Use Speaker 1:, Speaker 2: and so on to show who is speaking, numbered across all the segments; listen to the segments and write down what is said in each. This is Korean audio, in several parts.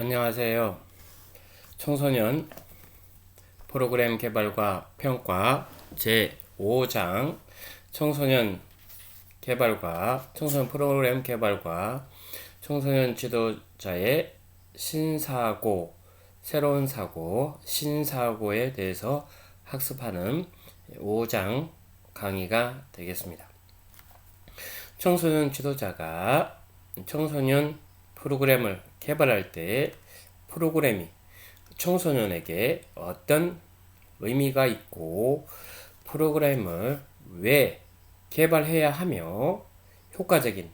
Speaker 1: 안녕하세요. 청소년 프로그램 개발과 평가 제5장 청소년 청소년 프로그램 개발과 청소년 지도자의 신사고, 새로운 사고, 신사고에 대해서 학습하는 5장 강의가 되겠습니다. 청소년 지도자가 청소년 프로그램을 개발할 때 프로그램이 청소년에게 어떤 의미가 있고 프로그램을 왜 개발해야 하며 효과적인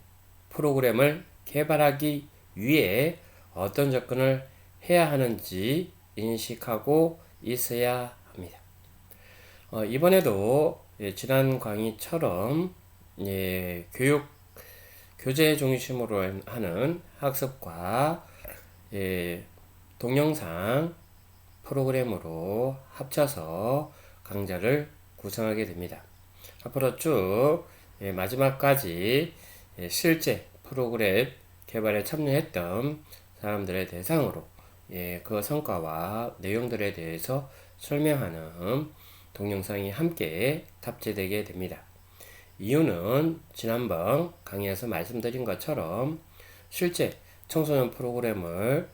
Speaker 1: 프로그램을 개발하기 위해 어떤 접근을 해야 하는지 인식하고 있어야 합니다. 이번에도 지난 강의처럼 교재 중심으로 하는 학습과 동영상 프로그램으로 합쳐서 강좌를 구성하게 됩니다. 앞으로 쭉 마지막까지 실제 프로그램 개발에 참여했던 사람들의 대상으로 그 성과와 내용들에 대해서 설명하는 동영상이 함께 탑재되게 됩니다. 이유는 지난번 강의에서 말씀드린 것처럼 실제 청소년 프로그램을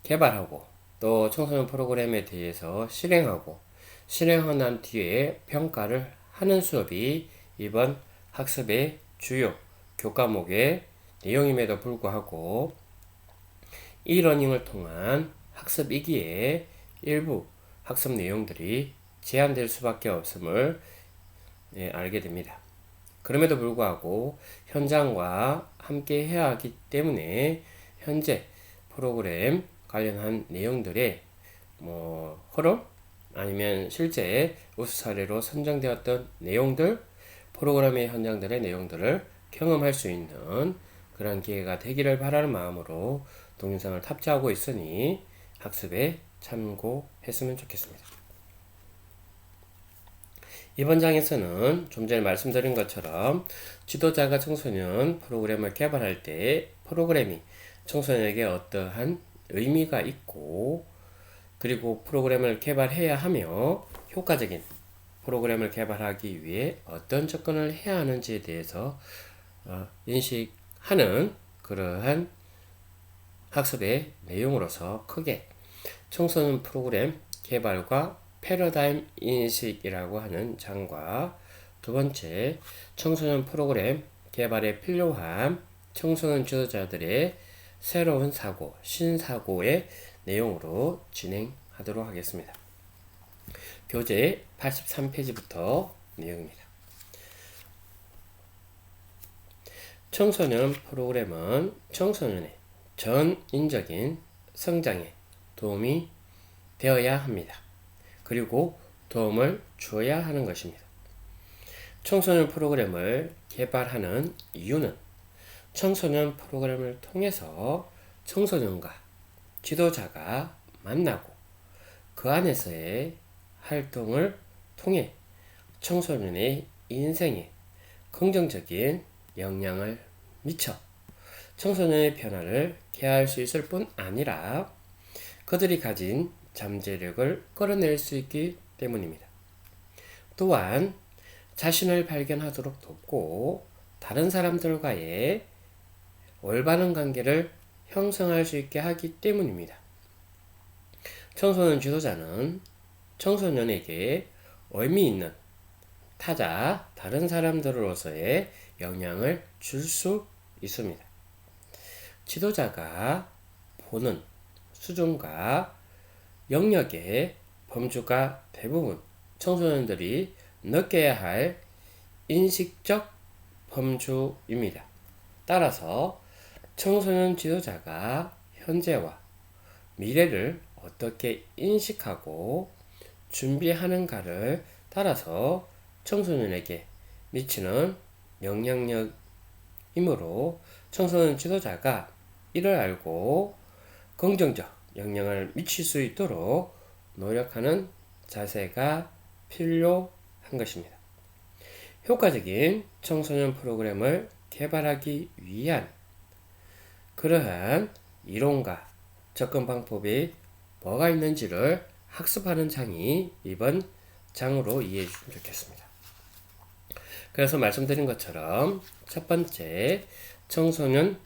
Speaker 1: 개발하고 또 청소년 프로그램에 대해서 실행하고 실행한 난 뒤에 평가를 하는 수업이 이번 학습의 주요 교과목의 내용임에도 불구하고 e-러닝을 통한 학습이기에 일부 학습 내용들이 제한될 수밖에 없음을 알게 됩니다. 그럼에도 불구하고 현장과 함께 해야 하기 때문에 현재 프로그램 관련한 내용들의 흐름 아니면 실제 우수 사례로 선정되었던 내용들 프로그램의 현장들의 내용들을 경험할 수 있는 그런 기회가 되기를 바라는 마음으로 동영상을 탑재하고 있으니 학습에 참고했으면 좋겠습니다. 이번 장에서는 좀 전에 말씀드린 것처럼 지도자가 청소년 프로그램을 개발할 때 프로그램이 청소년에게 어떠한 의미가 있고 그리고 프로그램을 개발해야 하며 효과적인 프로그램을 개발하기 위해 어떤 접근을 해야 하는지에 대해서 인식하는 그러한 학습의 내용으로서 크게 청소년 프로그램 개발과 패러다임 인식이라고 하는 장과 두 번째 청소년 프로그램 개발에 필요한 청소년 지도자들의 새로운 사고, 신사고의 내용으로 진행하도록 하겠습니다. 교재 83페이지부터 내용입니다. 청소년 프로그램은 청소년의 전인적인 성장에 도움이 되어야 합니다. 그리고 도움을 주어야 하는 것입니다. 청소년 프로그램을 개발하는 이유는 청소년 프로그램을 통해서 청소년과 지도자가 만나고 그 안에서의 활동을 통해 청소년의 인생에 긍정적인 영향을 미쳐 청소년의 변화를 개할 수 있을 뿐 아니라 그들이 가진 잠재력을 끌어낼 수 있기 때문입니다. 또한 자신을 발견하도록 돕고 다른 사람들과의 올바른 관계를 형성할 수 있게 하기 때문입니다. 청소년 지도자는 청소년에게 의미 있는 타자, 다른 사람들로서의 영향을 줄 수 있습니다. 지도자가 보는 수준과 영역의 범주가 대부분 청소년들이 느껴야 할 인식적 범주입니다. 따라서 청소년 지도자가 현재와 미래를 어떻게 인식하고 준비하는가를 따라서 청소년에게 미치는 영향력이므로 청소년 지도자가 이를 알고 긍정적 영향을 미칠 수 있도록 노력하는 자세가 필요한 것입니다. 효과적인 청소년 프로그램을 개발하기 위한 그러한 이론과 접근 방법이 뭐가 있는지를 학습하는 장이 이번 장으로 이해해 주시면 좋겠습니다. 그래서 말씀드린 것처럼 첫 번째 청소년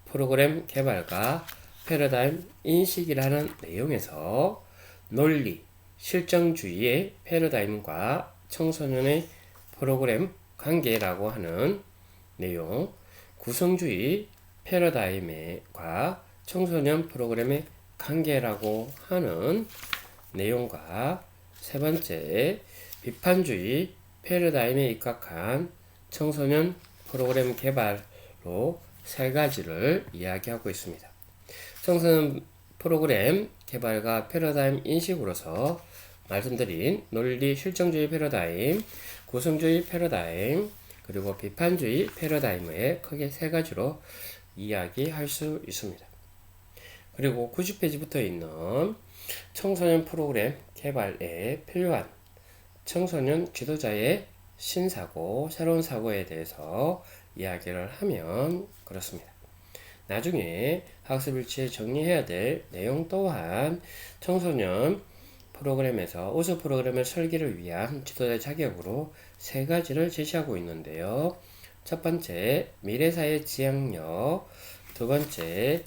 Speaker 1: 프로그램 개발과 패러다임 인식이라는 내용에서 논리, 실정주의의 패러다임과 청소년의 프로그램 관계라고 하는 내용, 구성주의 패러다임과 청소년 프로그램의 관계라고 하는 내용과 세 번째 비판주의 패러다임에 입각한 청소년 프로그램 개발로 세 가지를 이야기하고 있습니다. 청소년 프로그램 개발과 패러다임 인식으로서 말씀드린 논리 실정주의 패러다임, 구성주의 패러다임, 그리고 비판주의 패러다임의 크게 세 가지로 이야기할 수 있습니다. 그리고 90페이지부터 있는 청소년 프로그램 개발에 필요한 청소년 지도자의 신사고, 새로운 사고에 대해서 이야기를 하면 그렇습니다. 나중에 학습일지에 정리해야 될 내용 또한 청소년 프로그램에서 우수 프로그램을 설계를 위한 지도자 자격으로 세 가지를 제시하고 있는데요. 첫 번째, 미래사회 지향력, 두 번째,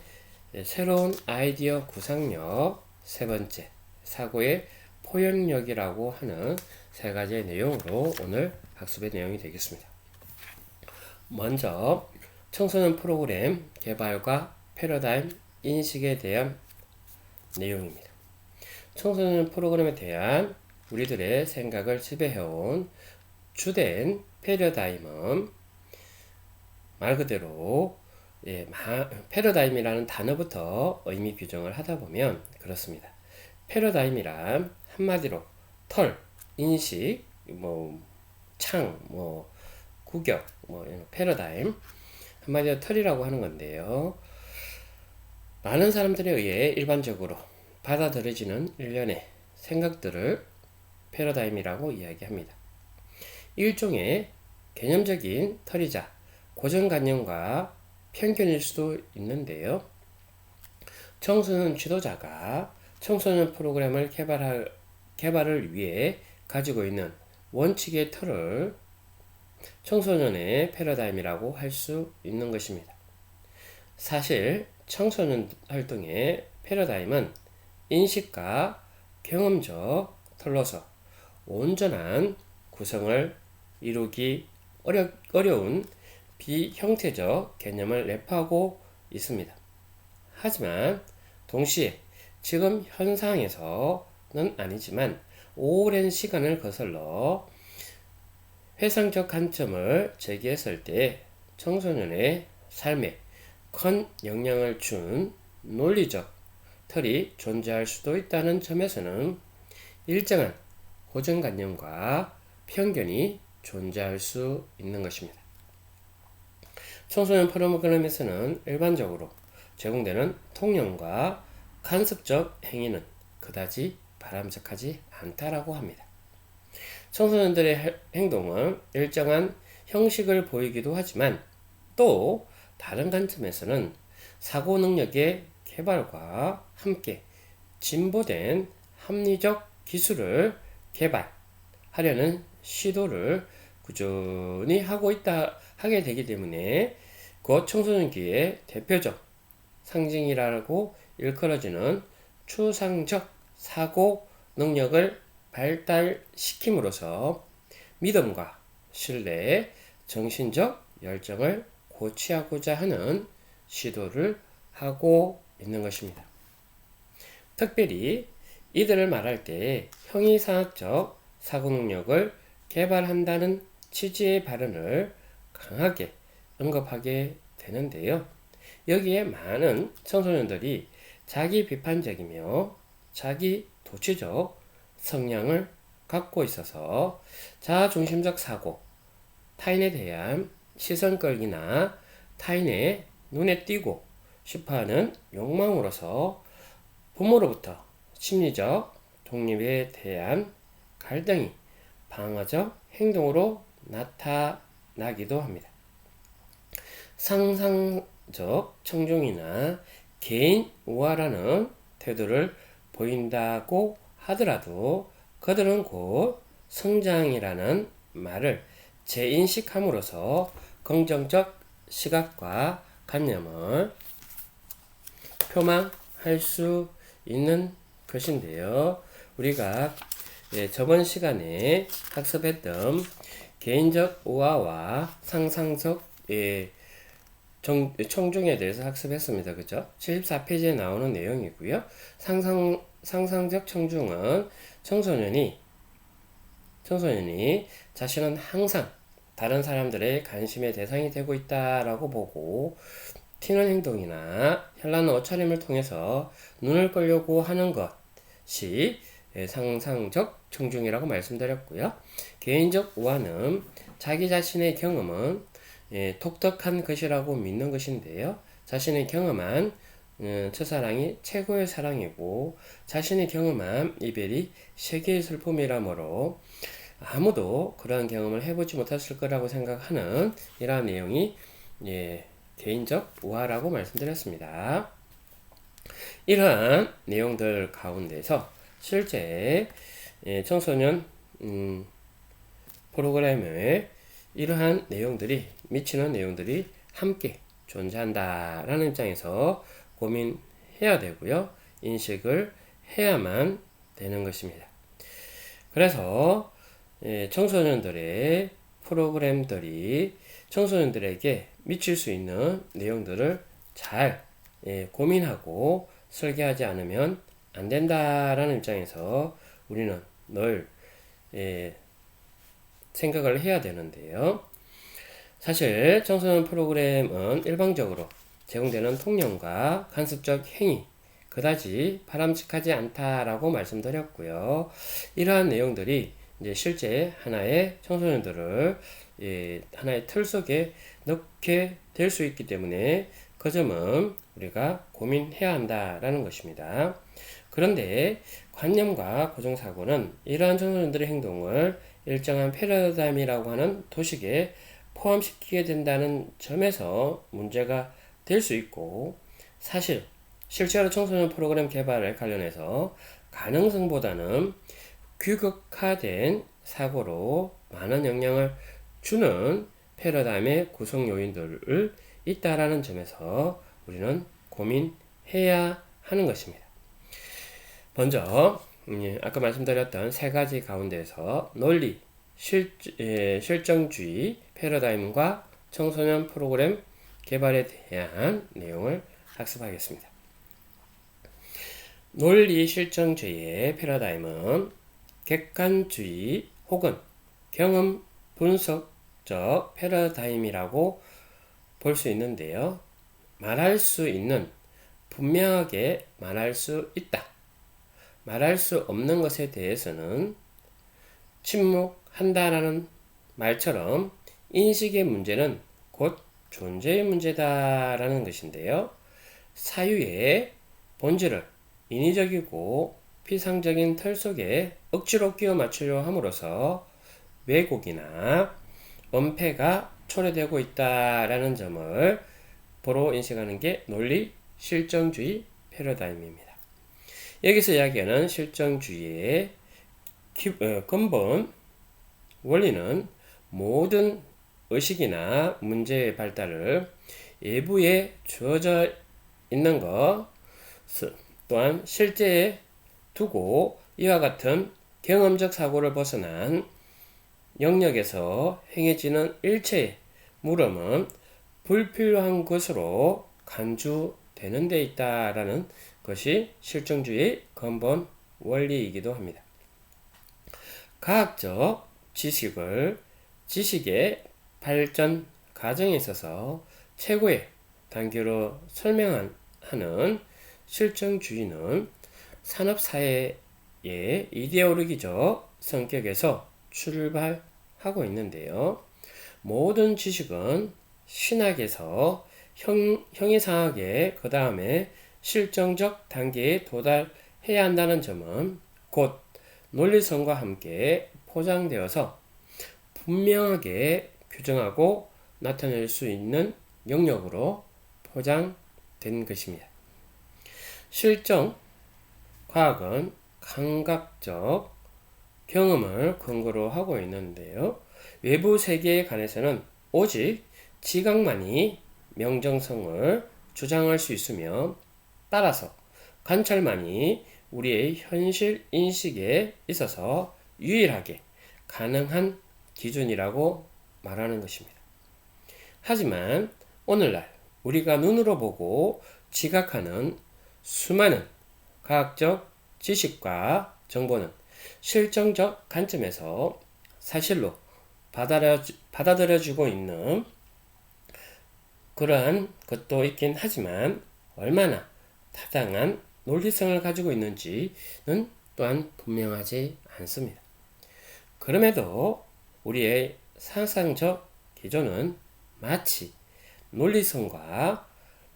Speaker 1: 새로운 아이디어 구상력, 세 번째, 사고의 포용력이라고 하는 세 가지의 내용으로 오늘 학습의 내용이 되겠습니다. 먼저 청소년 프로그램 개발과 패러다임 인식에 대한 내용입니다. 청소년 프로그램에 대한 우리들의 생각을 지배해온 주된 패러다임은 말 그대로 패러다임이라는 단어부터 의미 규정을 하다 보면 그렇습니다. 패러다임이란 한마디로 털, 인식, 창, 구격, 패러다임 한마디로 털이라고 하는 건데요. 많은 사람들에 의해 일반적으로 받아들여지는 일련의 생각들을 패러다임이라고 이야기합니다. 일종의 개념적인 털이자 고정관념과 편견일 수도 있는데요. 청소년 지도자가 청소년 프로그램을 개발을 위해 가지고 있는 원칙의 틀을 청소년의 패러다임이라고 할 수 있는 것입니다. 사실 청소년 활동의 패러다임은 인식과 경험적 틀로서 온전한 구성을 이루기 어려운 비형태적 개념을 내포하고 있습니다. 하지만 동시에 지금 현상에서는 아니지만 오랜 시간을 거슬러 회상적 관점을 제기했을 때 청소년의 삶에 큰 영향을 준 논리적 틀이 존재할 수도 있다는 점에서는 일정한 고정관념과 편견이 존재할 수 있는 것입니다. 청소년 프로그램에서는 일반적으로 제공되는 통념과 간섭적 행위는 그다지 바람직하지 않다라고 합니다. 청소년들의 행동은 일정한 형식을 보이기도 하지만 또 다른 관점에서는 사고 능력의 개발과 함께 진보된 합리적 기술을 개발하려는 시도를 꾸준히 하게 되기 때문에 곧 청소년기의 대표적 상징이라고 일컬어지는 추상적 사고 능력을 발달시킴으로써 믿음과 신뢰, 정신적 열정을 고취하고자 하는 시도를 하고 있는 것입니다. 특별히 이들을 말할 때 형이상학적 사고 능력을 개발한다는 취지의 발언을 강하게 언급하게 되는데요. 여기에 많은 청소년들이 자기 비판적이며 자기 도취적 성향을 갖고 있어서 자아중심적 사고, 타인에 대한 시선 끌기나 타인의 눈에 띄고 싶어하는 욕망으로서 부모로부터 심리적 독립에 대한 갈등이 방어적 행동으로 나타나기도 합니다. 상상적 청중이나 개인 우화라는 태도를 보인다고 하더라도 그들은 곧 성장이라는 말을 재인식함으로써 긍정적 시각과 관념을 표방할 수 있는 것인데요. 우리가 저번 시간에 학습했던 개인적 우화와 상상적 청중에 대해서 학습했습니다. 그죠? 74페이지에 나오는 내용이고요. 상상적 청중은 청소년이 자신은 항상 다른 사람들의 관심의 대상이 되고 있다라고 보고 튀는 행동이나 현란한 옷차림을 통해서 눈을 끌려고 하는 것이 상상적 청중이라고 말씀드렸고요. 개인적 우화는 자기 자신의 경험은 독특한 것이라고 믿는 것인데요. 자신의 경험한 첫사랑이 최고의 사랑이고 자신이 경험한 이별이 세계의 슬픔이라므로 아무도 그러한 경험을 해보지 못했을 거라고 생각하는 이러한 내용이 개인적 우화라고 말씀드렸습니다. 이러한 내용들 가운데서 실제 청소년 프로그램에 이러한 내용들이 미치는 내용들이 함께 존재한다라는 입장에서 고민해야 되고요. 인식을 해야만 되는 것입니다. 그래서 청소년들의 프로그램들이 청소년들에게 미칠 수 있는 내용들을 잘 고민하고 설계하지 않으면 안 된다라는 입장에서 우리는 늘 생각을 해야 되는데요. 사실 청소년 프로그램은 일방적으로 제공되는 통념과 간섭적 행위 그다지 바람직하지 않다라고 말씀드렸고요. 이러한 내용들이 이제 실제 하나의 청소년들을 하나의 틀 속에 넣게 될 수 있기 때문에 그 점은 우리가 고민해야 한다라는 것입니다. 그런데 관념과 고정사고는 이러한 청소년들의 행동을 일정한 패러다임이라고 하는 도식에 포함시키게 된다는 점에서 문제가 될 수 있고 사실 실제로 청소년 프로그램 개발에 관련해서 가능성보다는 규격화된 사고로 많은 영향을 주는 패러다임의 구성 요인들을 있다라는 점에서 우리는 고민해야 하는 것입니다. 먼저 아까 말씀드렸던 세 가지 가운데서 논리, 실정주의 패러다임과 청소년 프로그램 개발에 대한 내용을 학습하겠습니다. 논리 실정주의의 패러다임은 객관주의 혹은 경험 분석적 패러다임이라고 볼 수 있는데요. 말할 수 있는, 분명하게 말할 수 있다. 말할 수 없는 것에 대해서는 침묵한다라는 말처럼 인식의 문제는 곧 존재의 문제다라는 것인데요. 사유의 본질을 인위적이고 피상적인 틀 속에 억지로 끼워 맞추려 함으로써 왜곡이나 엄폐가 초래되고 있다라는 점을 보러 인식하는 게 논리 실정주의 패러다임입니다. 여기서 이야기하는 실정주의의 근본 원리는 모든 의식이나 문제의 발달을 외부에 주어져 있는 것 또한 실제에 두고 이와 같은 경험적 사고를 벗어난 영역에서 행해지는 일체의 물음은 불필요한 것으로 간주되는 데 있다라는 것이 실정주의의 근본 원리이기도 합니다. 과학적 지식의 발전 과정에 있어서 최고의 단계로 설명하는 실정주의는 산업사회의 이데올로기적 성격에서 출발하고 있는데요. 모든 지식은 신학에서 형이상하게 그 다음에 실정적 단계에 도달해야 한다는 점은 곧 논리성과 함께 포장되어서 분명하게 규정하고 나타낼 수 있는 영역으로 포장된 것입니다. 실정, 과학은 감각적 경험을 근거로 하고 있는데요. 외부 세계에 관해서는 오직 지각만이 명정성을 주장할 수 있으며, 따라서 관찰만이 우리의 현실 인식에 있어서 유일하게 가능한 기준이라고 말하는 것입니다. 하지만 오늘날 우리가 눈으로 보고 지각하는 수많은 과학적 지식과 정보는 실정적 관점에서 사실로 받아들여지고 있는 그러한 것도 있긴 하지만, 얼마나 타당한 논리성을 가지고 있는지는 또한 분명하지 않습니다. 그럼에도 우리의 상상적 기존은 마치 논리성과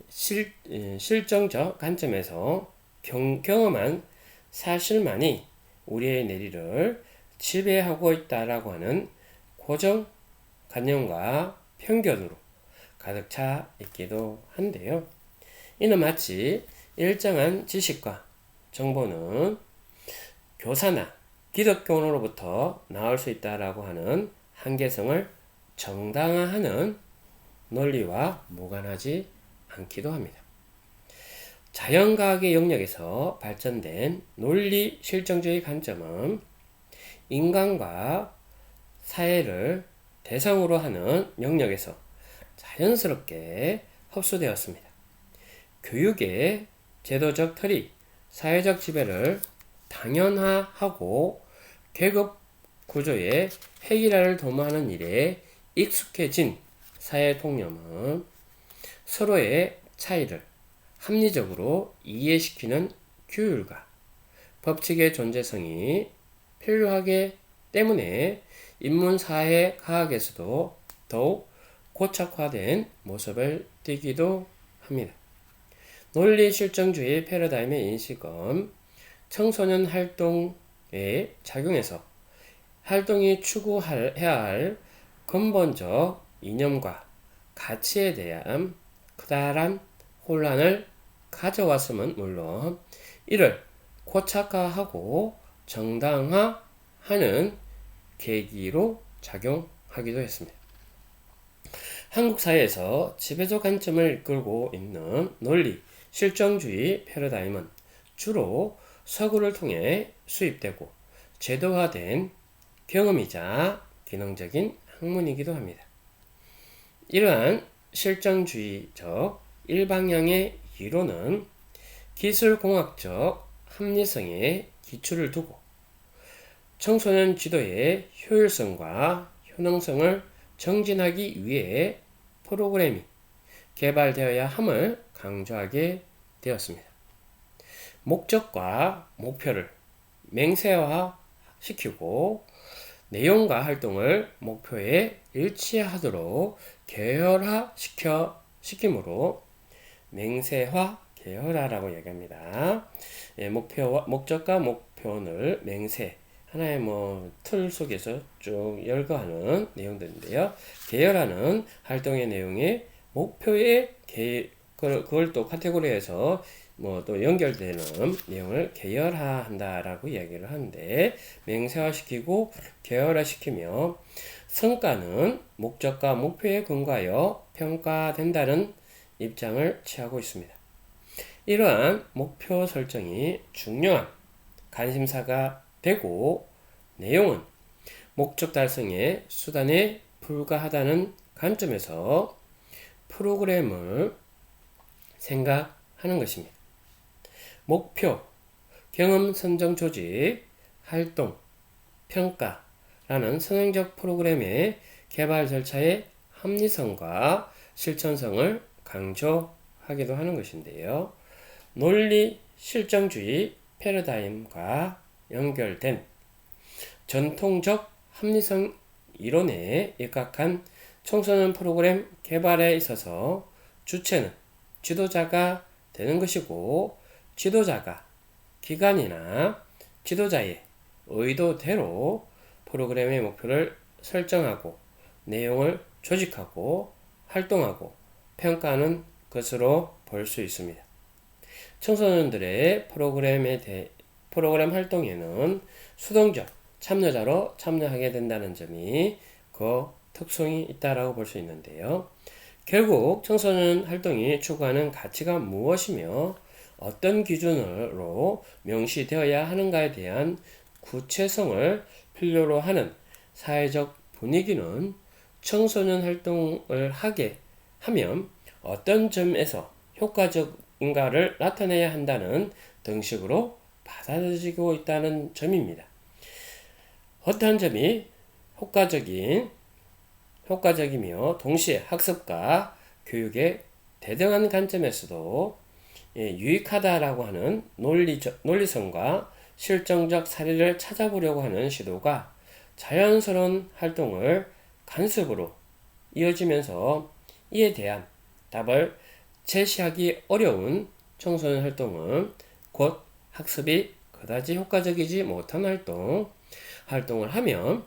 Speaker 1: 실정적 관점에서 경험한 사실만이 우리의 내리를 지배하고 있다라고 하는 고정관념과 편견으로 가득 차 있기도 한데요. 이는 마치 일정한 지식과 정보는 교사나 기독교로부터 나올 수 있다라고 하는 한계성을 정당화하는 논리와 무관하지 않기도 합니다. 자연과학의 영역에서 발전된 논리 실정주의 관점은 인간과 사회를 대상으로 하는 영역에서 자연스럽게 흡수되었습니다. 교육의 제도적 틀이 사회적 지배를 당연화하고 계급 구조의 획일화를 도모하는 일에 익숙해진 사회 통념은 서로의 차이를 합리적으로 이해시키는 규율과 법칙의 존재성이 필요하기 때문에 인문사회 과학에서도 더욱 고착화된 모습을 띠기도 합니다. 논리 실정주의 패러다임의 인식은 청소년 활동에 작용해서 활동이 추구해야 할 근본적 이념과 가치에 대한 커다란 혼란을 가져왔음은 물론, 이를 고착화하고 정당화하는 계기로 작용하기도 했습니다. 한국 사회에서 지배적 관점을 이끌고 있는 논리 실정주의 패러다임은 주로 서구를 통해 수입되고 제도화된 경험이자 기능적인 학문이기도 합니다. 이러한 실정주의적 일방향의 이론은 기술공학적 합리성에 기초를 두고 청소년 지도의 효율성과 효능성을 정진하기 위해 프로그램이 개발되어야 함을 강조하게 되었습니다. 목적과 목표를 맹세화시키고 내용과 활동을 목표에 일치하도록 계열화시킴으로 맹세화 계열화라고 얘기합니다. 목적과 목표를 맹세, 하나의 틀 속에서 쭉 열거하는 내용들인데요. 계열화는 활동의 내용에 목표에 그걸 또 카테고리에서 또 연결되는 내용을 계열화한다라고 이야기를 하는데, 맹세화시키고 계열화시키며 성과는 목적과 목표에 근거하여 평가된다는 입장을 취하고 있습니다. 이러한 목표 설정이 중요한 관심사가 되고, 내용은 목적 달성의 수단에 불과하다는 관점에서 프로그램을 생각하는 것입니다. 목표, 경험 선정 조직, 활동, 평가라는 선행적 프로그램의 개발 절차의 합리성과 실천성을 강조하기도 하는 것인데요. 논리 실정주의 패러다임과 연결된 전통적 합리성 이론에 입각한 청소년 프로그램 개발에 있어서 주체는 지도자가 되는 것이고, 지도자가 기관이나 지도자의 의도대로 프로그램의 목표를 설정하고 내용을 조직하고 활동하고 평가하는 것으로 볼 수 있습니다. 청소년들의 프로그램에 프로그램 활동에는 수동적 참여자로 참여하게 된다는 점이 그 특성이 있다라고 볼 수 있는데요. 결국 청소년 활동이 추구하는 가치가 무엇이며 어떤 기준으로 명시되어야 하는가에 대한 구체성을 필요로 하는 사회적 분위기는 청소년 활동을 하게 하면 어떤 점에서 효과적인가를 나타내야 한다는 등식으로 받아들여지고 있다는 점입니다. 어떠한 점이 효과적이며 동시에 학습과 교육의 대등한 관점에서도 유익하다라고 하는 논리성과 실정적 사례를 찾아보려고 하는 시도가 자연스러운 활동을 간섭으로 이어지면서 이에 대한 답을 제시하기 어려운 청소년 활동은 곧 학습이 그다지 효과적이지 못한 활동을 하면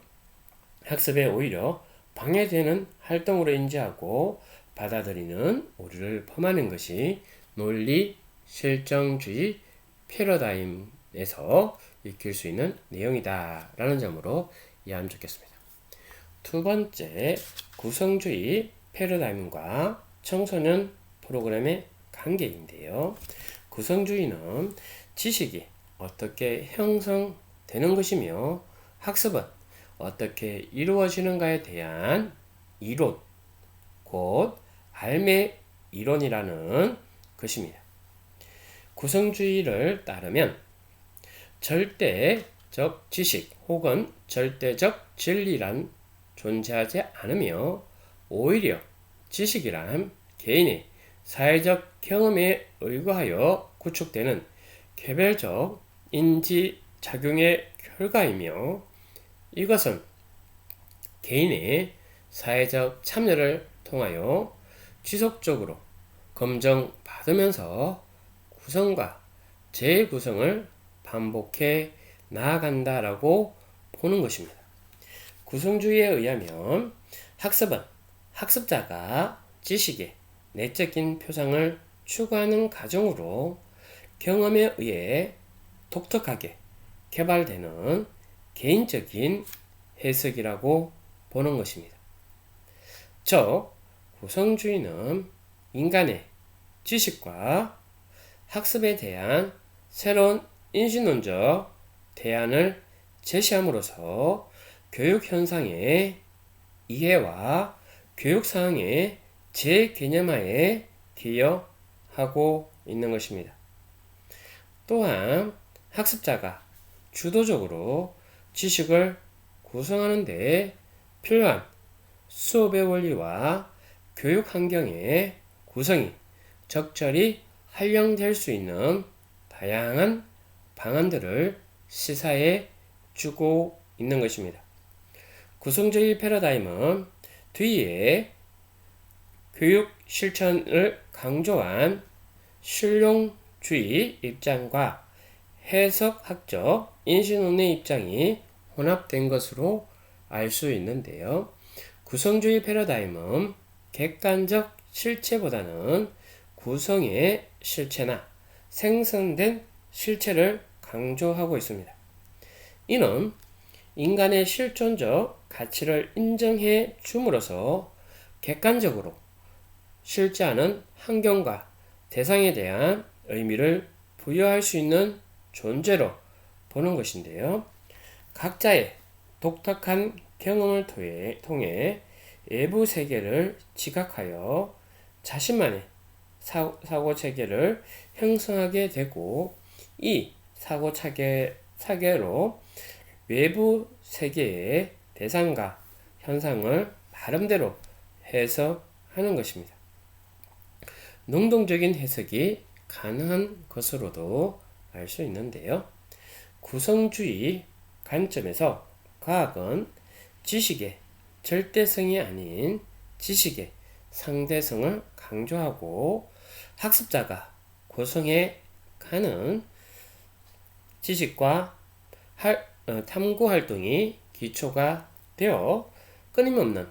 Speaker 1: 학습에 오히려 방해되는 활동으로 인지하고 받아들이는 오류를 범하는 것이 논리 실정주의 패러다임에서 익힐 수 있는 내용이다 라는 점으로 이해하면 좋겠습니다. 두 번째, 구성주의 패러다임과 청소년 프로그램의 관계인데요. 구성주의는 지식이 어떻게 형성되는 것이며 학습은 어떻게 이루어지는가에 대한 이론, 곧 알매 이론이라는 것입니다. 구성주의를 따르면 절대적 지식 혹은 절대적 진리란 존재하지 않으며 오히려 지식이란 개인의 사회적 경험에 의거하여 구축되는 개별적 인지작용의 결과이며 이것은 개인의 사회적 참여를 통하여 지속적으로 검증받으면서 구성과 재구성을 반복해 나아간다라고 보는 것입니다. 구성주의에 의하면 학습은 학습자가 지식의 내적인 표상을 추구하는 과정으로 경험에 의해 독특하게 개발되는 개인적인 해석이라고 보는 것입니다. 즉, 구성주의는 인간의 지식과 학습에 대한 새로운 인식론적 대안을 제시함으로써 교육 현상의 이해와 교육 사항의 재개념화에 기여하고 있는 것입니다. 또한 학습자가 주도적으로 지식을 구성하는 데 필요한 수업의 원리와 교육 환경의 구성이 적절히 활용될 수 있는 다양한 방안들을 시사해 주고 있는 것입니다. 구성주의 패러다임은 뒤에 교육 실천을 강조한 실용주의 입장과 해석학적 인식론의 입장이 혼합된 것으로 알 수 있는데요. 구성주의 패러다임은 객관적 실체보다는 구성의 실체나 생성된 실체를 강조하고 있습니다. 이는 인간의 실존적 가치를 인정해 줌으로써 객관적으로 실제하는 환경과 대상에 대한 의미를 부여할 수 있는 존재로 보는 것인데요. 각자의 독특한 경험을 통해 외부 세계를 지각하여 자신만의 사고체계를 형성하게 되고 이 사고체계로 외부 세계의 대상과 현상을 나름대로 해석하는 것입니다. 능동적인 해석이 가능한 것으로도 알 수 있는데요. 구성주의 관점에서 과학은 지식의 절대성이 아닌 지식의 상대성을 강조하고 학습자가 구성해 가는 지식과 탐구 활동이 기초가 되어 끊임없는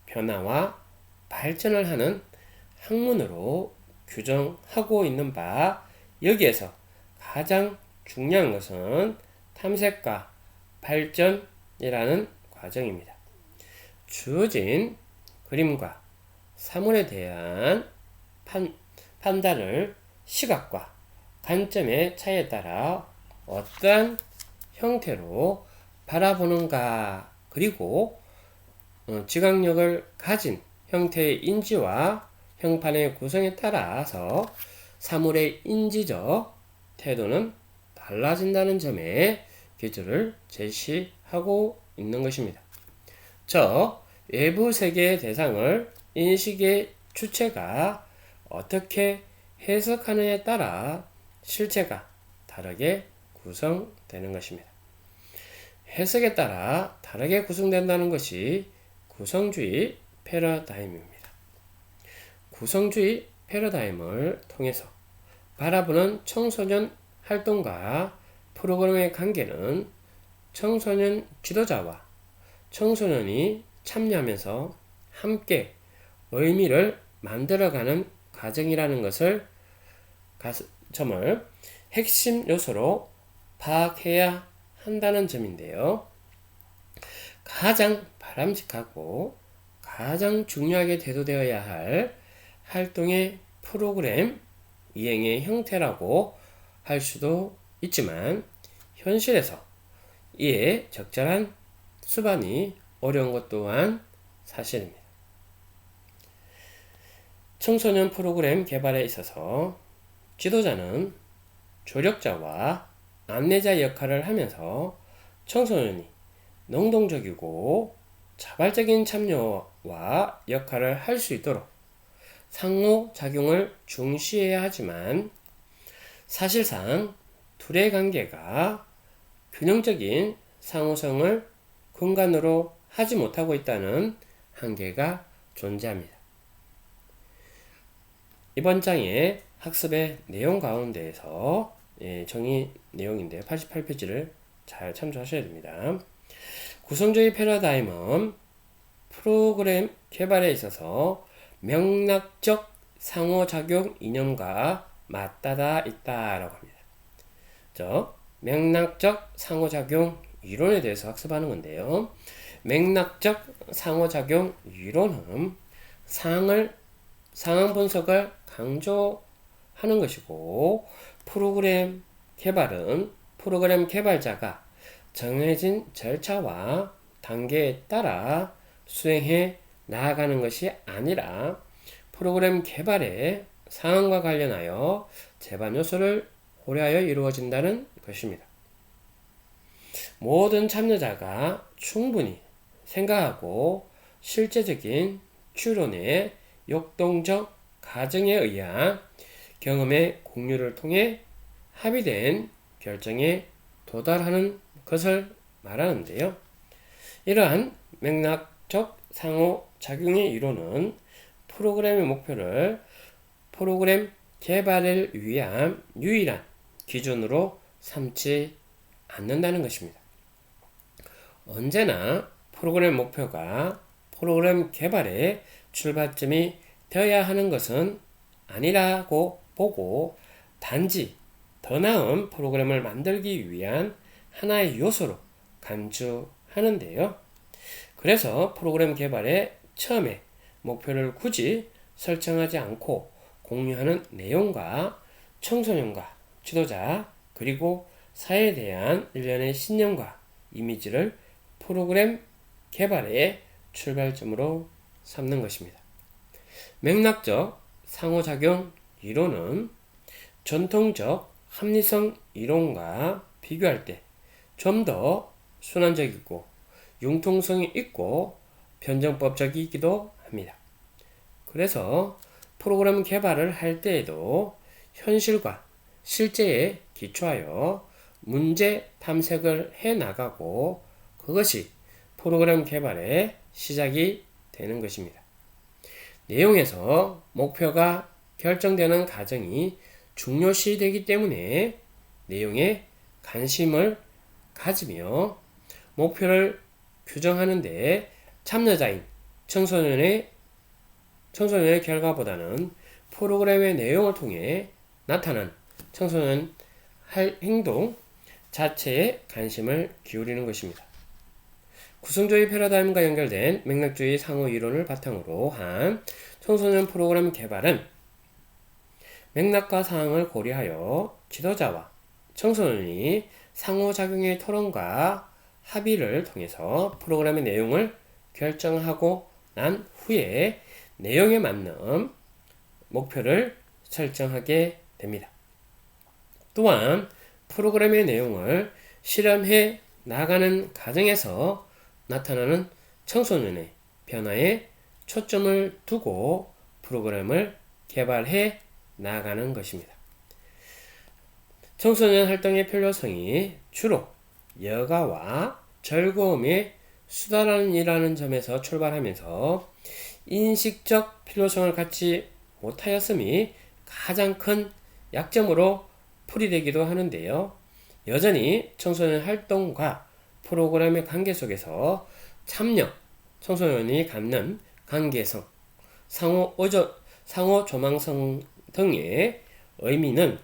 Speaker 1: 변화와 발전을 하는 학문으로 규정하고 있는 바 여기에서 가장 중요한 것은 탐색과 발전이라는 과정입니다. 주어진 그림과 사물에 대한 판단을 시각과 관점의 차이에 따라 어떠한 형태로 바라보는가, 그리고 지각력을 가진 형태의 인지와 형판의 구성에 따라서 사물의 인지적 태도는 달라진다는 점에 기준을 제시하고 있는 것입니다. 저 외부 세계의 대상을 인식의 주체가 어떻게 해석하느냐에 따라 실체가 다르게 구성되는 것입니다. 해석에 따라 다르게 구성된다는 것이 구성주의 패러다임입니다. 구성주의 패러다임을 통해서 바라보는 청소년 활동과 프로그램의 관계는 청소년 지도자와 청소년이 참여하면서 함께 의미를 만들어가는 과정이라는 점을 핵심 요소로 파악해야 한다는 점인데요. 가장 바람직하고 가장 중요하게 대두되어야 할 활동의 프로그램 이행의 형태라고 할 수도 있지만 현실에서 이에 적절한 수반이 어려운 것 또한 사실입니다. 청소년 프로그램 개발에 있어서 지도자는 조력자와 안내자 역할을 하면서 청소년이 능동적이고 자발적인 참여와 역할을 할 수 있도록 상호작용을 중시해야 하지만 사실상 둘의 관계가 균형적인 상호성을 근간으로 하지 못하고 있다는 한계가 존재합니다. 이번 장의 학습의 내용 가운데에서 정의 내용인데 88페이지를 잘 참조하셔야 됩니다. 구성주의 패러다임은 프로그램 개발에 있어서 맥락적 상호작용 이념과 맞닿아 있다라고 합니다. 맥락적 상호작용 이론에 대해서 학습하는 건데요. 맥락적 상호작용 이론은 상황 분석을 강조하는 것이고, 프로그램 개발은 프로그램 개발자가 정해진 절차와 단계에 따라 수행해 나아가는 것이 아니라 프로그램 개발의 상황과 관련하여 제반 요소를 고려하여 이루어진다는 것입니다. 모든 참여자가 충분히 생각하고 실제적인 추론의 역동적 과정에 의한 경험의 공유를 통해 합의된 결정에 도달하는 것을 말하는데요. 이러한 맥락적 상호작용의 이론은 프로그램의 목표를 프로그램 개발을 위한 유일한 기준으로 삼지 않는다는 것입니다. 언제나 프로그램 목표가 프로그램 개발의 출발점이 되어야 하는 것은 아니라고 보고, 단지 더 나은 프로그램을 만들기 위한 하나의 요소로 간주하는데요. 그래서 프로그램 개발의 처음에 목표를 굳이 설정하지 않고 공유하는 내용과 청소년과 지도자 그리고 사회에 대한 일련의 신념과 이미지를 프로그램 개발의 출발점으로 삼는 것입니다. 맥락적 상호작용 이론은 전통적 합리성 이론과 비교할 때 좀 더 순환적이고 융통성이 있고 변정법적이기도 합니다. 그래서 프로그램 개발을 할 때에도 현실과 실제에 기초하여 문제 탐색을 해 나가고, 그것이 프로그램 개발의 시작이 되는 것입니다. 내용에서 목표가 결정되는 과정이 중요시되기 때문에 내용에 관심을 가지며 목표를 규정하는 데 참여자인 청소년의 결과보다는 프로그램의 내용을 통해 나타난 청소년 할 행동 자체에 관심을 기울이는 것입니다. 구성주의 패러다임과 연결된 맥락주의 상호 이론을 바탕으로 한 청소년 프로그램 개발은 맥락과 사항을 고려하여 지도자와 청소년이 상호작용의 토론과 합의를 통해서 프로그램의 내용을 결정하고 난 후에 내용에 맞는 목표를 설정하게 됩니다. 또한 프로그램의 내용을 실험해 나가는 과정에서 나타나는 청소년의 변화에 초점을 두고 프로그램을 개발해 나가는 것입니다. 청소년 활동의 필요성이 주로 여가와 즐거움의 수단이라는 점에서 출발하면서 인식적 필요성을 갖지 못하였음이 가장 큰 약점으로 풀이되기도 하는데요. 여전히 청소년 활동과 프로그램의 관계 속에서 참여, 청소년이 갖는 관계성, 상호 조망성 등의 의미는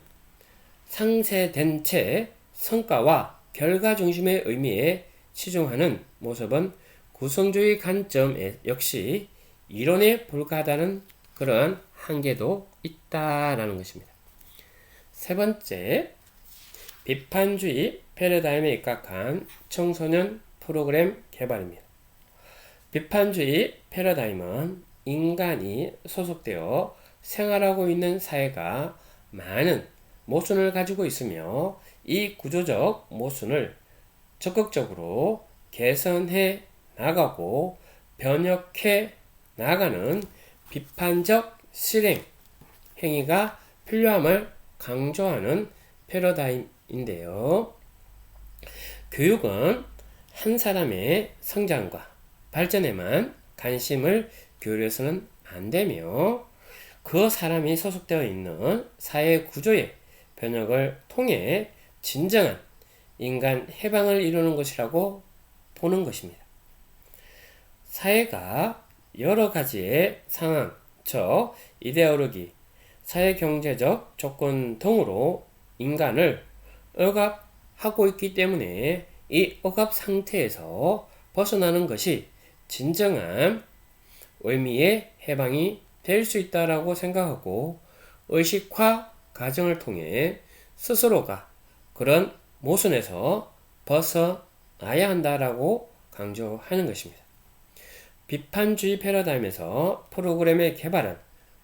Speaker 1: 상쇄된 채 성과와 결과 중심의 의미에 치중하는 모습은 구성주의 관점 역시 이론에 불과하다는 그런 한계도 있다라는 것입니다. 세 번째, 비판주의 패러다임에 입각한 청소년 프로그램 개발입니다. 비판주의 패러다임은 인간이 소속되어 생활하고 있는 사회가 많은 모순을 가지고 있으며 이 구조적 모순을 적극적으로 개선해 나가고 변혁해 나가는 비판적 실행 행위가 필요함을 강조하는 패러다임인데요. 교육은 한 사람의 성장과 발전에만 관심을 기울여서는 안 되며 그 사람이 소속되어 있는 사회 구조의 변혁을 통해 진정한 인간 해방을 이루는 것이라고 보는 것입니다. 사회가 여러 가지의 상황, 즉 이데올로기, 사회경제적 조건 등으로 인간을 억압하고 있기 때문에 이 억압 상태에서 벗어나는 것이 진정한 의미의 해방이 될 수 있다라고 생각하고 의식화 과정을 통해 스스로가 그런 모순에서 벗어나야 한다라고 강조하는 것입니다. 비판주의 패러다임에서 프로그램의 개발은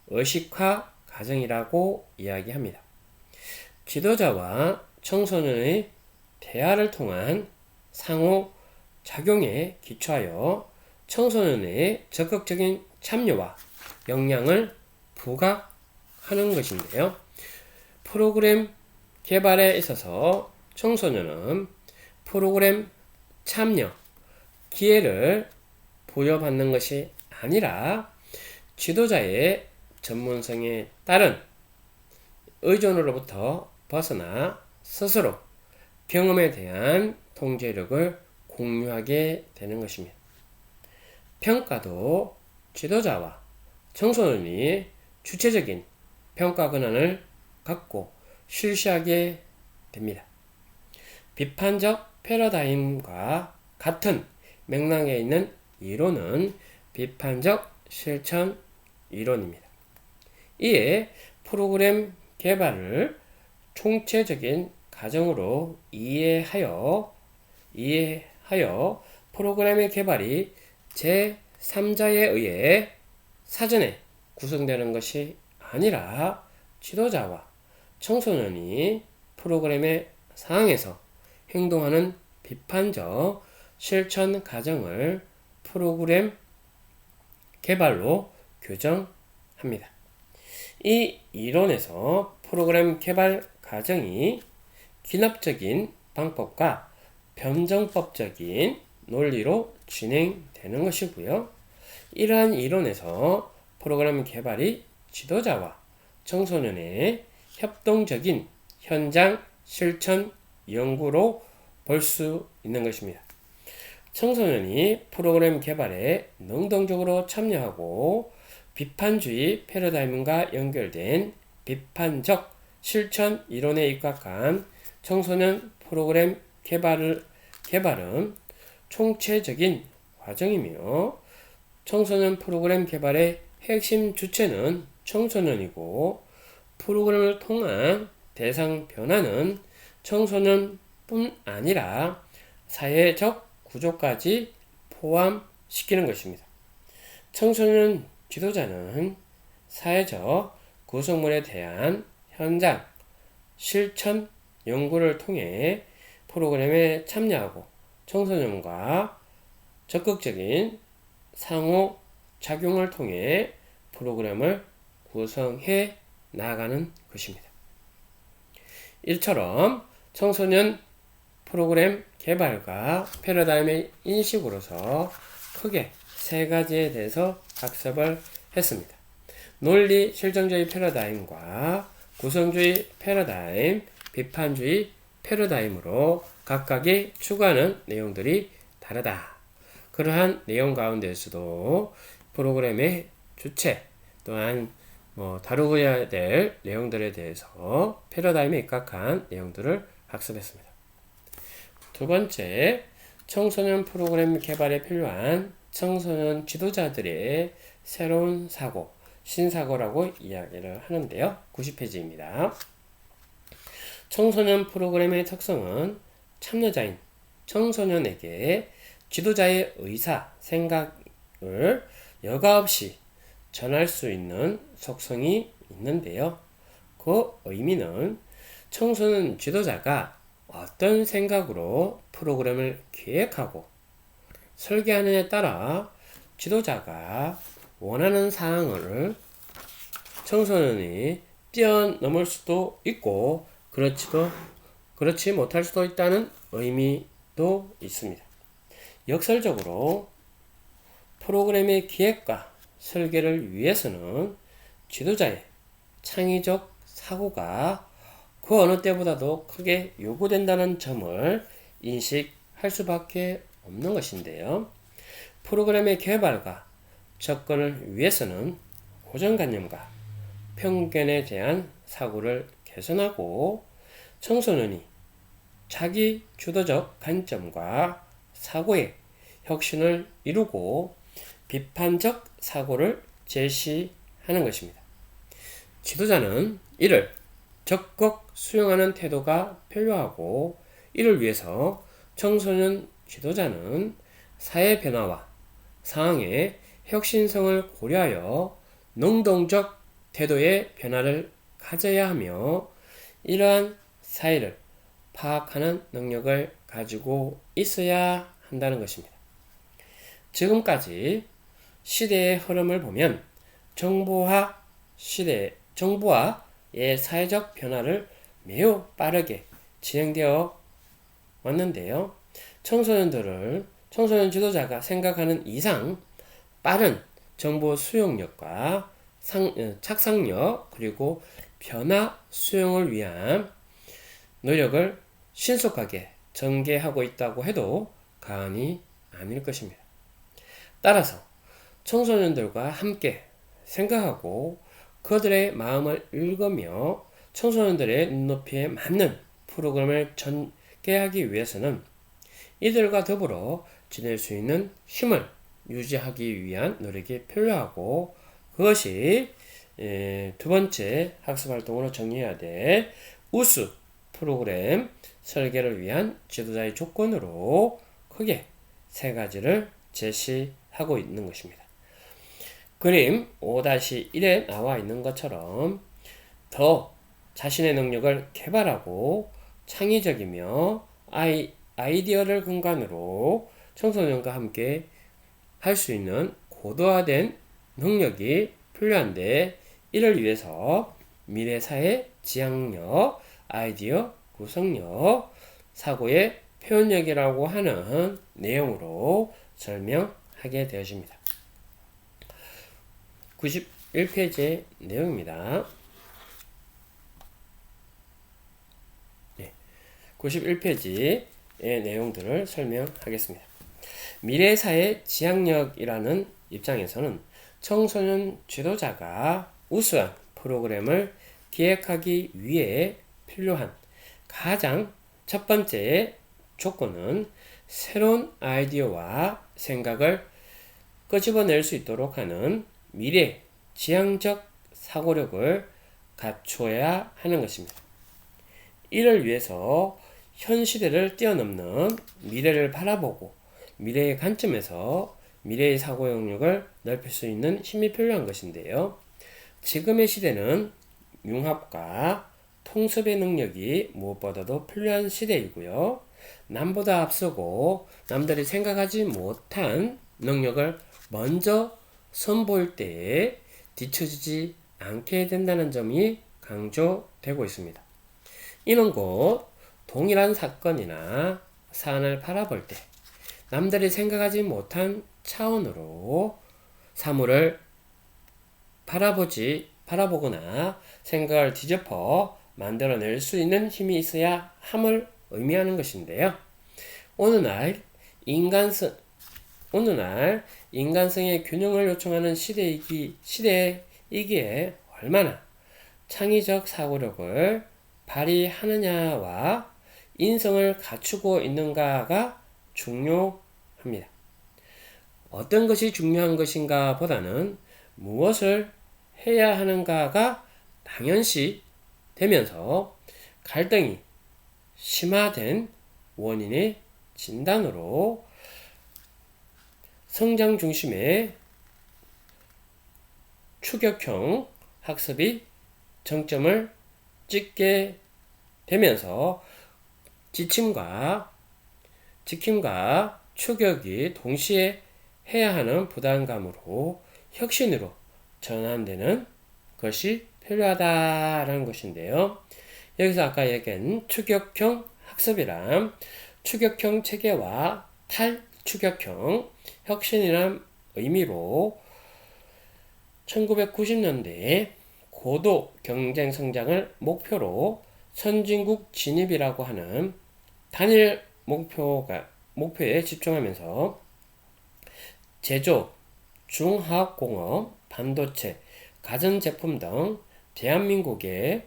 Speaker 1: 의식화 과정이라고 이야기합니다. 지도자와 청소년의 대화를 통한 상호 작용에 기초하여 청소년의 적극적인 참여와 역량을 부각하는 것인데요. 프로그램 개발에 있어서 청소년은 프로그램 참여 기회를 부여받는 것이 아니라 지도자의 전문성에 따른 의존으로부터 벗어나 스스로 경험에 대한 통제력을 공유하게 되는 것입니다. 평가도 지도자와 청소년이 주체적인 평가 권한을 갖고 실시하게 됩니다. 비판적 패러다임과 같은 맥락에 있는 이론은 비판적 실천 이론입니다. 이에 프로그램 개발을 총체적인 과정으로 이해하여 프로그램의 개발이 제3자에 의해 사전에 구성되는 것이 아니라 지도자와 청소년이 프로그램의 사항에서 행동하는 비판적 실천 과정을 프로그램 개발로 규정합니다. 이 이론에서 프로그램 개발 과정이 기납적인 방법과 변정법적인 논리로 진행되는 것이고요. 이러한 이론에서 프로그램 개발이 지도자와 청소년의 협동적인 현장 실천 연구로 볼 수 있는 것입니다. 청소년이 프로그램 개발에 능동적으로 참여하고 비판주의 패러다임과 연결된 비판적 실천 이론에 입각한 청소년 프로그램 개발은 총체적인 과정이며 청소년 프로그램 개발의 핵심 주체는 청소년이고 프로그램을 통한 대상 변화는 청소년뿐 아니라 사회적 구조까지 포함시키는 것입니다. 청소년 지도자는 사회적 구성물에 대한 현장 실천 연구를 통해 프로그램에 참여하고 청소년과 적극적인 상호작용을 통해 프로그램을 구성해 나가는 것입니다. 이처럼 청소년 프로그램 개발과 패러다임의 인식으로서 크게 세 가지에 대해서 학습을 했습니다. 논리 실정주의 패러다임과 구성주의 패러다임, 비판주의 패러다임으로 각각이 추구하는 내용들이 다르다. 그러한 내용 가운데서도 프로그램의 주체 또한 다루어야 될 내용들에 대해서 패러다임에 입각한 내용들을 학습했습니다. 두 번째, 청소년 프로그램 개발에 필요한 청소년 지도자들의 새로운 사고, 신사고라고 이야기를 하는데요. 90페이지입니다. 청소년 프로그램의 특성은 참여자인 청소년에게 지도자의 의사, 생각을 여과 없이 전할 수 있는 속성이 있는데요. 그 의미는 청소년 지도자가 어떤 생각으로 프로그램을 기획하고 설계하느냐에 따라 지도자가 원하는 사항을 청소년이 뛰어넘을 수도 있고 그렇지 못할 수도 있다는 의미도 있습니다. 역설적으로 프로그램의 기획과 설계를 위해서는 지도자의 창의적 사고가 그 어느 때보다도 크게 요구된다는 점을 인식할 수밖에 없는 것인데요. 프로그램의 개발과 접근을 위해서는 고정관념과 편견에 대한 사고를 개선하고 청소년이 자기 주도적 관점과 사고의 혁신을 이루고 비판적 사고를 제시하는 것입니다. 지도자는 이를 적극 수용하는 태도가 필요하고 이를 위해서 청소년 지도자는 사회 변화와 상황의 혁신성을 고려하여 능동적 태도의 변화를 가져야 하며 이러한 사회를 파악하는 능력을 가지고 있어야 한다는 것입니다. 지금까지 시대의 흐름을 보면 정보화의 사회적 변화를 매우 빠르게 진행되어 왔는데요. 청소년 지도자가 생각하는 이상 빠른 정보 수용력과 착상력 그리고 변화 수용을 위한 노력을 신속하게 전개하고 있다고 해도 과언이 아닐 것입니다. 따라서 청소년들과 함께 생각하고 그들의 마음을 읽으며 청소년들의 눈높이에 맞는 프로그램을 전개하기 위해서는 이들과 더불어 지낼 수 있는 힘을 유지하기 위한 노력이 필요하고 그것이 두 번째 학습활동으로 정리해야 될 우수 프로그램 설계를 위한 지도자의 조건으로 크게 세 가지를 제시하고 있는 것입니다. 그림 5-1에 나와 있는 것처럼 더 자신의 능력을 개발하고 창의적이며 아이디어를 근간으로 청소년과 함께 할 수 있는 고도화된 능력이 필요한데 이를 위해서 미래사회 지향력, 아이디어 구성력, 사고의 표현력이라고 하는 내용으로 설명하게 되어집니다. 91페이지의 내용입니다. 91페이지의 내용들을 설명하겠습니다. 미래사회 지향력이라는 입장에서는 청소년 지도자가 우수한 프로그램을 기획하기 위해 필요한 가장 첫 번째 조건은 새로운 아이디어와 생각을 끄집어낼 수 있도록 하는 미래 지향적 사고력을 갖춰야 하는 것입니다. 이를 위해서 현 시대를 뛰어넘는 미래를 바라보고 미래의 관점에서 미래의 사고 영역을 넓힐 수 있는 힘이 필요한 것인데요. 지금의 시대는 융합과 통습의 능력이 무엇보다도 필요한 시대이고요. 남보다 앞서고 남들이 생각하지 못한 능력을 먼저 선보일 때에 뒤처지지 않게 된다는 점이 강조되고 있습니다. 이는 곧 동일한 사건이나 사안을 바라볼 때 남들이 생각하지 못한 차원으로 사물을 바라보거나 생각을 뒤집어 만들어낼 수 있는 힘이 있어야 함을 의미하는 것인데요. 오늘날 인간성의 균형을 요청하는 시대이기에 얼마나 창의적 사고력을 발휘하느냐와 인성을 갖추고 있는가가 중요합니다. 어떤 것이 중요한 것인가 보다는 무엇을 해야 하는가가 당연시 되면서 갈등이 심화된 원인의 진단으로 성장 중심의 추격형 학습이 정점을 찍게 되면서 지킴과 추격이 동시에 해야 하는 부담감으로 혁신으로 전환되는 것이 필요하다라는 것인데요. 여기서 아까 얘기한 추격형 학습이란 추격형 체계와 탈추격형 혁신이란 의미로 1990년대에 고도 경쟁 성장을 목표로 선진국 진입이라고 하는 단일 목표에 집중하면서 제조, 중화학공업, 반도체, 가전제품 등 대한민국의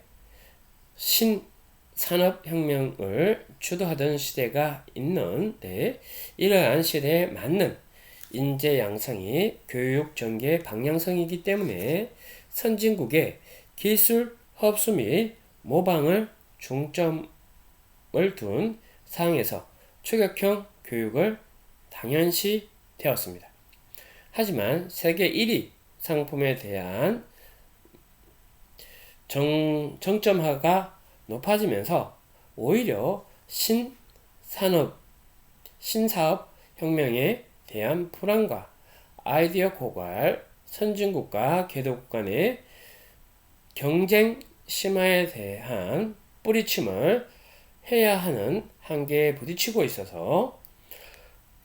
Speaker 1: 신산업혁명을 주도하던 시대가 있는데 이러한 시대에 맞는 인재 양성이 교육 전개의 방향성이기 때문에 선진국의 기술 흡수 및 모방을 중점을 둔 상황에서 추격형 교육을 당연시 되었습니다. 하지만 세계 1위 상품에 대한 정점화가 높아지면서 오히려 신사업 혁명에 대한 불안과 아이디어 고갈, 선진국과 개도국 간의 경쟁 심화에 대한 뿌리침을 해야 하는 한계에 부딪히고 있어서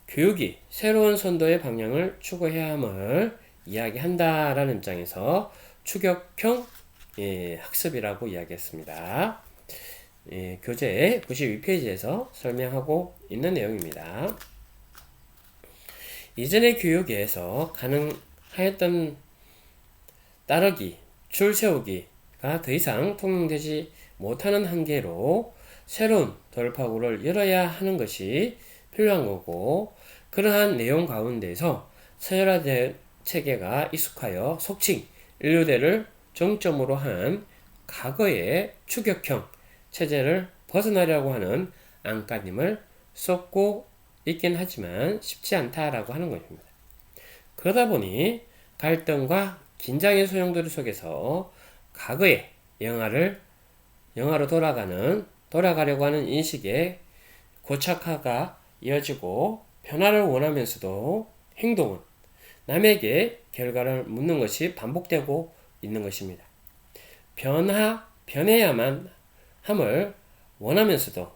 Speaker 1: 교육이 새로운 선도의 방향을 추구해야 함을 이야기한다라는 입장에서 추격형 학습이라고 이야기했습니다. 교재 92페이지에서 설명하고 있는 내용입니다. 이전의 교육에서 가능하였던 따르기, 줄 세우기가 더 이상 통용되지 못하는 한계로 새로운 돌파구를 열어야 하는 것이 필요한 거고, 그러한 내용 가운데서 서열화된 체계가 익숙하여 속칭 인류대를 정점으로 한 과거의 추격형 체제를 벗어나려고 하는 안간힘을 쏟고 있긴 하지만 쉽지 않다라고 하는 것입니다. 그러다 보니 갈등과 긴장의 소용돌이 속에서 과거의 영화로 돌아가려고 하는 인식의 고착화가 이어지고 변화를 원하면서도 행동은 남에게 결과를 묻는 것이 반복되고 있는 것입니다. 변해야만 함을 원하면서도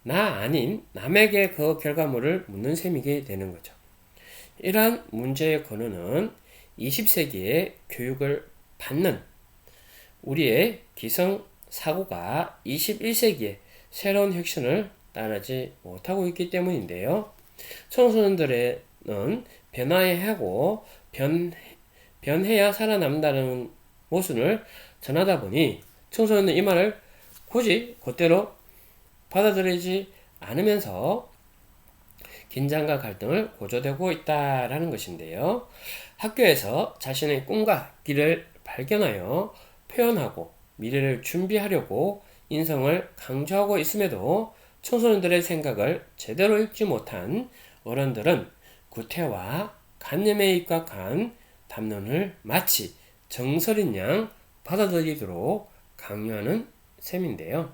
Speaker 1: 나 아닌 남에게 그 결과물을 묻는 셈이게 되는 거죠. 이러한 문제의 근원은 20세기의 교육을 받는 우리의 기성 사고가 21세기의 새로운 혁신을 따르지 못하고 있기 때문인데요. 청소년들은 변화해야 하고 변해야 살아남는다는 모순을 전하다 보니 청소년은 이 말을 굳이 그대로 받아들이지 않으면서 긴장과 갈등을 고조되고 있다라는 것인데요. 학교에서 자신의 꿈과 길을 발견하여 표현하고 미래를 준비하려고 인성을 강조하고 있음에도 청소년들의 생각을 제대로 읽지 못한 어른들은 구태와 관념에 입각한 담론을 마치 정설인 양 받아들이도록 강요하는 셈인데요.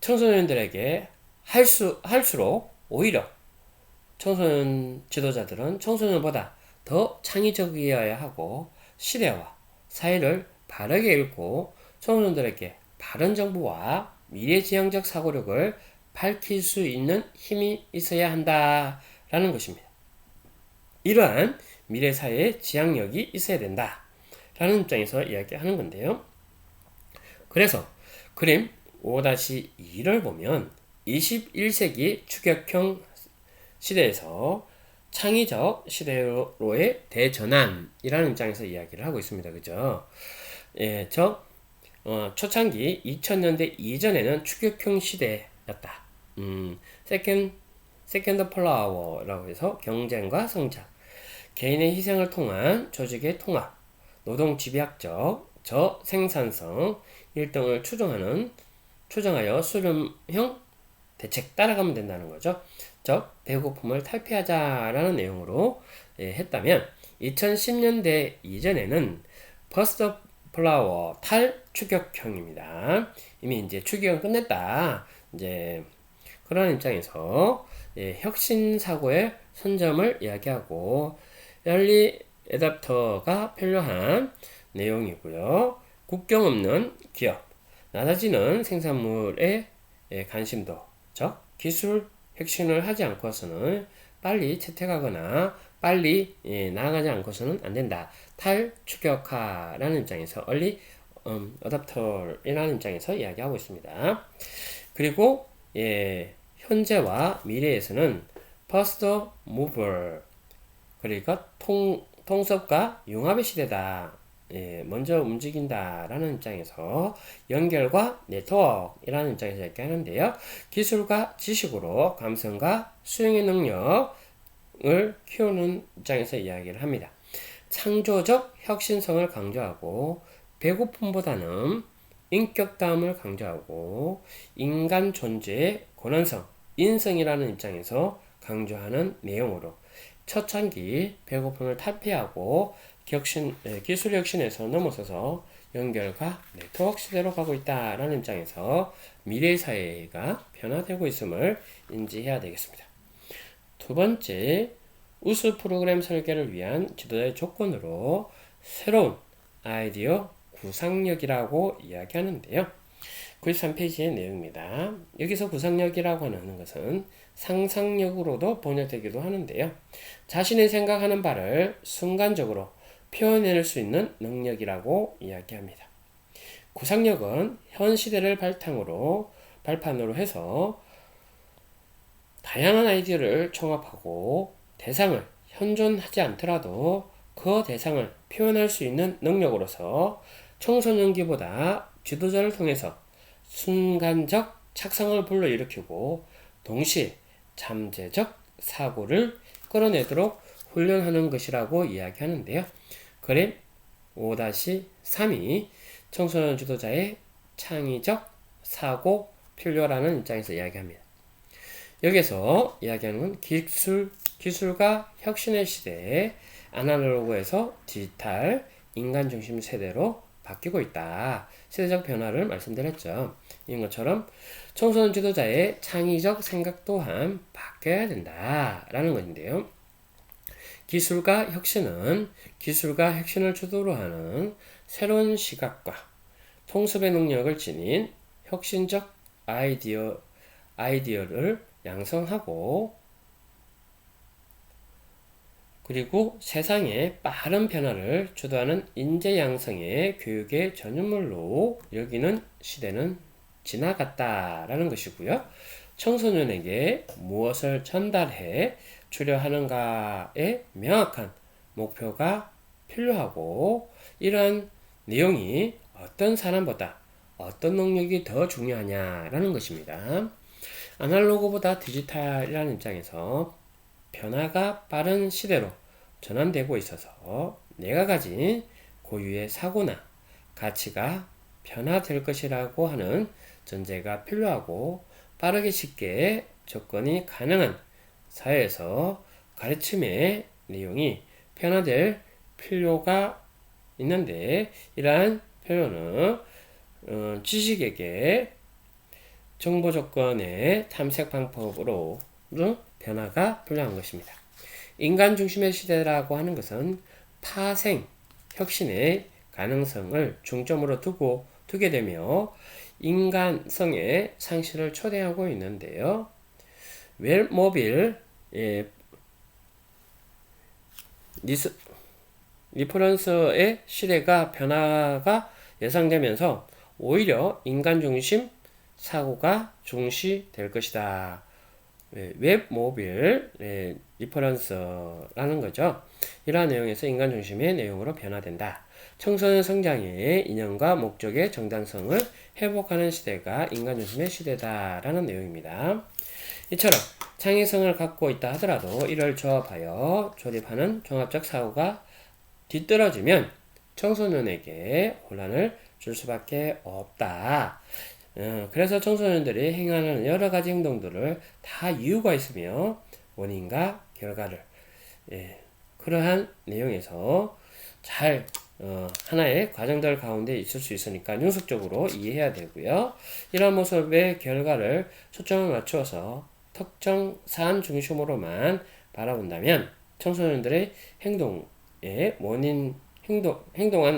Speaker 1: 청소년들에게 할수록 오히려 청소년 지도자들은 청소년보다 더 창의적이어야 하고 시대와 사회를 바르게 읽고 청소년들에게 바른 정보와 미래지향적 사고력을 밝힐 수 있는 힘이 있어야 한다라는 것입니다. 이러한 미래사회의 지향력이 있어야 된다라는 입장에서 이야기하는 건데요. 그래서 그림 5-2를 보면 21세기 추격형 시대에서 창의적 시대로의 대전환이라는 입장에서 이야기를 하고 있습니다. 그죠? 예, 초창기 2000년대 이전에는 추격형 시대였다. 세컨드 플라워라고 해서 경쟁과 성장, 개인의 희생을 통한 조직의 통합, 노동 집약적 저생산성 1등을 추정하여 수렴형 대책 따라가면 된다는 거죠. 즉 배고픔을 탈피하자라는 내용으로 했다면 2010년대 이전에는 퍼스트 플라워 탈추격형입니다. 이미 이제 추격은 끝냈다. 이제 그런 입장에서 혁신 사고의 선점을 이야기하고 열리 애답터가 필요한 내용이고요. 국경 없는 기업, 낮아지는 생산물에 관심도, 즉 기술 혁신을 하지 않고서는 빨리 채택하거나 빨리 나아가지 않고서는 안 된다. 탈추격화라는 입장에서 얼리 어답터이라는 입장에서 이야기하고 있습니다. 그리고 현재와 미래에서는 퍼스트 무버, 그러니까 통섭과 융합의 시대다. 먼저 움직인다라는 입장에서 연결과 네트워크이라는 입장에서 이야기하는데요. 기술과 지식으로 감성과 수용의 능력을 키우는 입장에서 이야기를 합니다. 창조적 혁신성을 강조하고 배고픔보다는 인격다움을 강조하고 인간 존재의 권한성, 인성이라는 입장에서 강조하는 내용으로 초창기 배고픔을 탈피하고 기술 혁신에서 넘어서서 연결과 네트워크 시대로 가고 있다라는 입장에서 미래 사회가 변화되고 있음을 인지해야 되겠습니다. 두 번째, 우수 프로그램 설계를 위한 지도자의 조건으로 새로운 아이디어 구상력이라고 이야기하는데요. 93페이지의 내용입니다. 여기서 구상력이라고 하는 것은 상상력으로도 번역되기도 하는데요. 자신이 생각하는 바를 순간적으로 표현해낼 수 있는 능력이라고 이야기합니다. 구상력은 현 시대를 발판으로 해서 다양한 아이디어를 총합하고 대상을 현존하지 않더라도 그 대상을 표현할 수 있는 능력으로서 청소년기보다 지도자를 통해서 순간적 착상을 불러일으키고 동시에 잠재적 사고를 끌어내도록 훈련하는 것이라고 이야기하는데요. 그림 5-3이 청소년 지도자의 창의적 사고 필요라는 입장에서 이야기합니다. 여기서 이야기하는 건 기술과 혁신의 시대에 아날로그에서 디지털 인간 중심 세대로 바뀌고 있다. 세대적 변화를 말씀드렸죠. 이런 것처럼 청소년 지도자의 창의적 생각 또한 바뀌어야 된다라는 것인데요. 기술과 혁신을 주도로 하는 새로운 시각과 통섭의 능력을 지닌 혁신적 아이디어를 양성하고 그리고 세상의 빠른 변화를 주도하는 인재 양성의 교육의 전유물로 여기는 시대는 지나갔다라는 것이고요. 청소년에게 무엇을 전달해 주려 하는가에 명확한 목표가 필요하고 이러한 내용이 어떤 사람보다 어떤 능력이 더 중요하냐라는 것입니다. 아날로그보다 디지털이라는 입장에서 변화가 빠른 시대로 전환되고 있어서 내가 가진 고유의 사고나 가치가 변화될 것이라고 하는 전제가 필요하고 빠르게 쉽게 접근이 가능한 사회에서 가르침의 내용이 변화될 필요가 있는데, 이러한 표현은 지식에게 정보 조건의 탐색 방법으로 변화가 필요한 것입니다. 인간 중심의 시대라고 하는 것은 파생, 혁신의 가능성을 중점으로 두게 되며 인간성의 상실을 초래하고 있는데요. 웹모빌 리퍼런스의 시대가 변화가 예상되면서 오히려 인간 중심 사고가 중시될 것이다. 웹모빌 리퍼런스라는 거죠. 이러한 내용에서 인간 중심의 내용으로 변화된다. 청소년 성장의 이념과 목적의 정당성을 회복하는 시대가 인간 중심의 시대다라는 내용입니다. 이처럼 창의성을 갖고 있다 하더라도 이를 조합하여 조립하는 종합적 사고가 뒤떨어지면 청소년에게 혼란을 줄 수밖에 없다. 그래서 청소년들이 행하는 여러 가지 행동들을 다 이유가 있으며 원인과 결과를 그러한 내용에서 잘 하나의 과정들 가운데 있을 수 있으니까 능숙적으로 이해해야 되고요. 이러한 모습의 결과를 초점을 맞추어서 특정 사안 중심으로만 바라본다면 청소년들의 행동한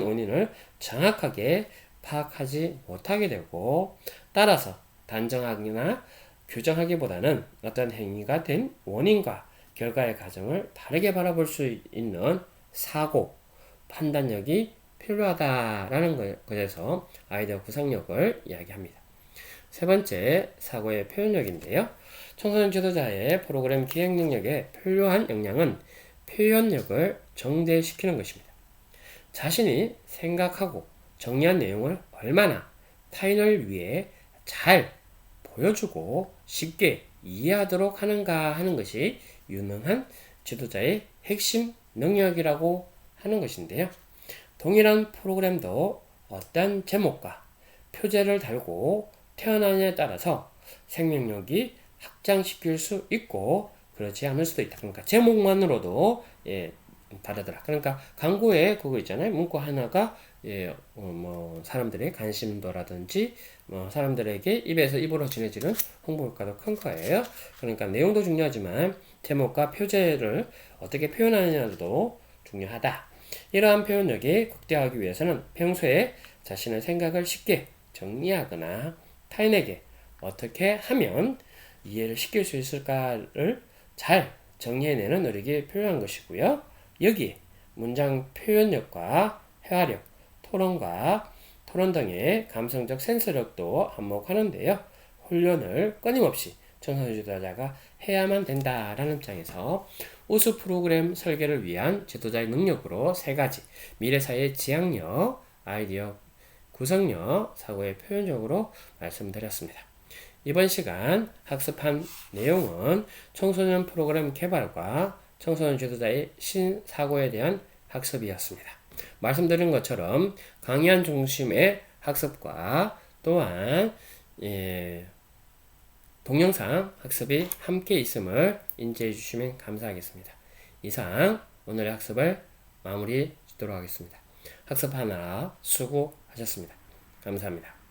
Speaker 1: 원인을 정확하게 파악하지 못하게 되고, 따라서 단정하기나 규정하기보다는 어떤 행위가 된 원인과 결과의 과정을 다르게 바라볼 수 있는 사고, 판단력이 필요하다라는 것에서 아이디어 구상력을 이야기합니다. 세 번째, 사고의 표현력인데요. 청소년 지도자의 프로그램 기획 능력에 필요한 역량은 표현력을 정대시키는 것입니다. 자신이 생각하고 정리한 내용을 얼마나 타인을 위해 잘 보여주고 쉽게 이해하도록 하는가 하는 것이 유능한 지도자의 핵심 능력이라고 하는 것인데요. 동일한 프로그램도 어떤 제목과 표제를 달고 태어나느냐에 따라서 생명력이 확장시킬 수 있고 그렇지 않을 수도 있다. 그러니까 제목만으로도 다르더라. 그러니까 광고에 그거 있잖아요. 문구 하나가 사람들의 관심도라든지 사람들에게 입에서 입으로 전해지는 홍보 효과도 큰 거예요. 그러니까 내용도 중요하지만 제목과 표제를 어떻게 표현하느냐도 중요하다. 이러한 표현력이 극대화하기 위해서는 평소에 자신의 생각을 쉽게 정리하거나 타인에게 어떻게 하면 이해를 시킬 수 있을까를 잘 정리해내는 노력이 필요한 것이고요. 여기에 문장 표현력과 회화력, 토론 등의 감성적 센서력도 한몫하는데요. 훈련을 끊임없이 청소년 지도자가 해야만 된다라는 입장에서 우수 프로그램 설계를 위한 지도자의 능력으로 세 가지, 미래 사회의 지향력, 아이디어 구성력, 사고의 표현적으로 말씀드렸습니다. 이번 시간 학습한 내용은 청소년 프로그램 개발과 청소년 지도자의 신사고에 대한 학습이었습니다. 말씀드린 것처럼 강의한 중심의 학습과 또한 동영상 학습이 함께 있음을 인지해 주시면 감사하겠습니다. 이상 오늘의 학습을 마무리 짓도록 하겠습니다. 학습하느라 수고하셨습니다. 감사합니다.